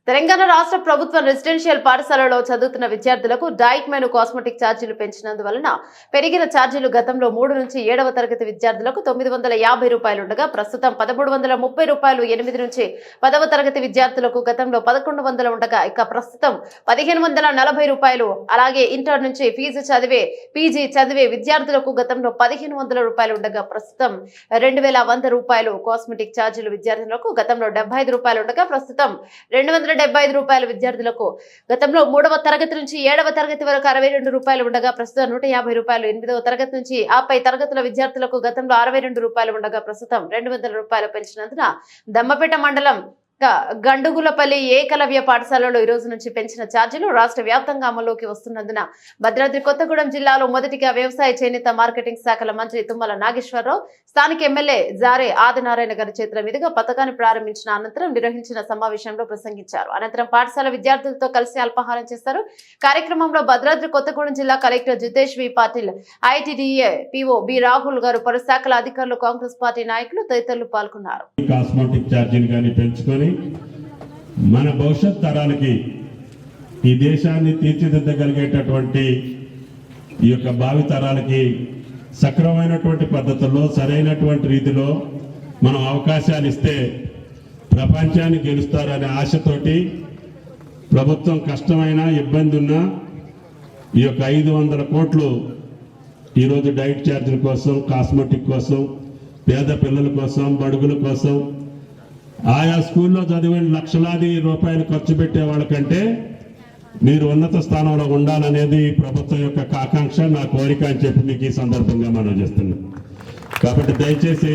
తెలంగాణ రాష్ట్ర ప్రభుత్వ రెసిడెన్షియల్ పాఠశాలలో చదువుతున్న విద్యార్థులకు డైట్ మెను కాస్మెటిక్ ఛార్జీలు పెంచినందువలన పెరిగిన ఛార్జీలు గతంలో 3 నుంచి 7వ తరగతి విద్యార్థులకు 950 రూపాయలు ఉండగా ప్రస్తుతం 1330 రూపాయలు, 8 నుంచి 10వ తరగతి విద్యార్థులకు గతంలో 1100 ఉండగా ఇక ప్రస్తుతం 1540 రూపాయలు. అలాగే ఇంటర్ నుంచి పీజీ చదివే విద్యార్థులకు గతంలో 1500 రూపాయలు ఉండగా ప్రస్తుతం 2100 రూపాయలు. కాస్మెటిక్ ఛార్జీలు విద్యార్థులకు గతంలో 75 రూపాయలు ఉండగా ప్రస్తుతం 275 రూపాయలు. విద్యార్థులకు గతంలో 3వ తరగతి నుంచి 7వ తరగతి వరకు 62 రూపాయలు ఉండగా ప్రస్తుతం 150 రూపాయలు. 8వ తరగతి నుంచి ఆపై తరగతుల విద్యార్థులకు గతంలో 62 రూపాయలు ఉండగా ప్రస్తుతం 200 రూపాయలు పెంచినందున దమ్మపేట మండలం గండుగులపల్లి ఏకలవ్య పాఠశాలలో ఈ రోజు నుంచి పెంచిన ఛార్జీలు రాష్ట్ర వ్యాప్తంగా అమల్లోకి వస్తున్నందున భద్రాద్రి కొత్తగూడెం జిల్లాలో మొదటిగా వ్యవసాయ చేనేత మార్కెటింగ్ శాఖల మంత్రి తుమ్మల నాగేశ్వరరావు స్థానిక ఎమ్మెల్యే జారే ఆదినారాయణ గారి చేతుల మీదుగా పథకాన్ని ప్రారంభించిన అనంతరం నిర్వహించిన సమావేశంలో ప్రసంగించారు. అనంతరం పాఠశాల విద్యార్థులతో కలిసి అల్పాహారం చేశారు. కార్యక్రమంలో భద్రాద్రి కొత్తగూడెం జిల్లా collector Jitesh V Patil, ITDA PO B Rahul గారు, పలు శాఖల అధికారులు, కాంగ్రెస్ పార్టీ నాయకులు తదితరులు పాల్గొన్నారు. మన భవిష్యత్ తరాలకి ఈ దేశాన్ని తీర్చిదిద్దగలిగేటటువంటి ఈ యొక్క భావి తరాలకి సక్రమైనటువంటి పద్ధతుల్లో సరైనటువంటి రీతిలో మనం అవకాశాలు ఇస్తే ప్రపంచాన్ని గెలుస్తారనే ఆశతోటి ప్రభుత్వం కష్టమైన ఇబ్బంది ఉన్నా ఈ యొక్క 500 కోట్లు ఈరోజు డైట్ ఛార్జీల కోసం, కాస్మెటిక్ కోసం, పేద పిల్లల కోసం, బడుగుల కోసం, ఆయా స్కూల్లో చదివిన లక్షలాది రూపాయలు ఖర్చు పెట్టే వాళ్ళకంటే మీరు ఉన్నత స్థానంలో ఉండాలనేది ప్రభుత్వం యొక్క ఆకాంక్ష, నా కోరిక అని చెప్పి మీకు ఈ సందర్భంగా మనం చేస్తున్నాం. కాబట్టి దయచేసి